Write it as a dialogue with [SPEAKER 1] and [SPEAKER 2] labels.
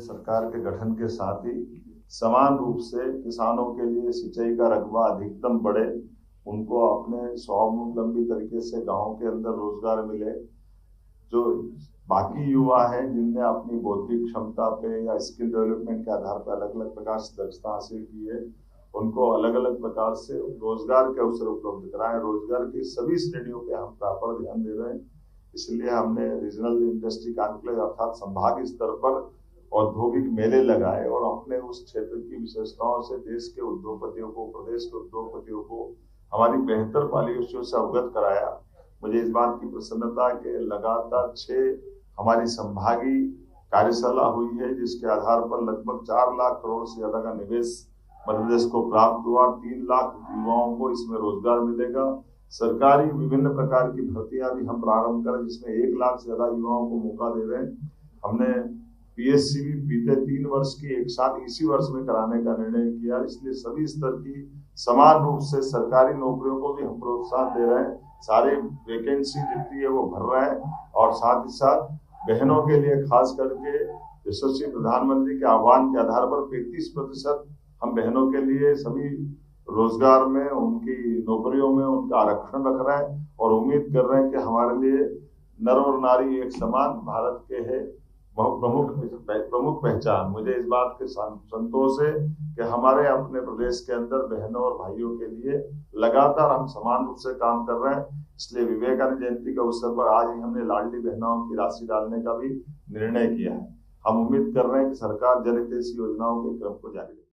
[SPEAKER 1] सरकार के गठन के साथ ही समान रूप से किसानों के लिए सिंचाई का रकबा अधिकतम बढ़े, उनको अपने स्वावलंबी तरीके से गांव के अंदर रोजगार मिले। जो बाकी युवा हैं जिनने अपनी बौद्धिक क्षमता पे या स्किल डेवलपमेंट के आधार पर अलग अलग प्रकार से दक्षता हासिल की है, उनको अलग अलग प्रकार से रोजगार के अवसर उपलब्ध कराएं। रोजगार की सभी श्रेणियों पे हम प्रॉपर ध्यान दे रहे हैं। इसलिए हमने रीजनल इंडस्ट्री कॉन्क्लेव अर्थात संभागीय स्तर पर औद्योगिक मेले लगाए और अपने उस क्षेत्र की विशेषताओं से देश के उद्योगपतियों को, प्रदेश के उद्योगपतियों को हमारी बेहतर पॉलिसियों से अवगत कराया। मुझे इस बात की प्रसन्नता के लगातार 6 हमारी संभागीय कार्यशाला हुई है, जिसके आधार पर लगभग 4 लाख करोड़ से ज्यादा का निवेश मध्य प्रदेश को प्राप्त हुआ। 3 लाख युवाओं को इसमें रोजगार मिलेगा। सरकारी विभिन्न प्रकार की भर्तियां भी हम प्रारंभ करें, जिसमें 1 लाख से ज्यादा युवाओं को मौका दे रहे हैं। हमने पीएससी भी बीते 3 वर्ष की एक साथ इसी वर्ष में कराने का निर्णय किया। इसलिए सभी स्तर की समान रूप से सरकारी नौकरियों को भी हम प्रोत्साहन दे रहे हैं। सारे वैकेंसी जितनी है वो भर रहे हैं और साथ ही साथ बहनों के लिए खास करके यशस्वी प्रधानमंत्री के आह्वान के आधार पर 35% हम बहनों के लिए सभी रोजगार में, उनकी नौकरियों में उनका आरक्षण रख रहे हैं और उम्मीद कर रहे हैं कि हमारे लिए नर और नारी एक समान भारत के है प्रमुख पहचान। मुझे इस बात के संतोष है कि हमारे अपने प्रदेश के अंदर बहनों और भाइयों के लिए लगातार हम समान रूप से काम कर रहे हैं। इसलिए विवेकानंद जयंती के अवसर पर आज ही हमने लाडली बहनों की राशि डालने का भी निर्णय किया है। हम उम्मीद कर रहे हैं कि सरकार जनहितैषी योजनाओं के क्रम को जारी रखेगी।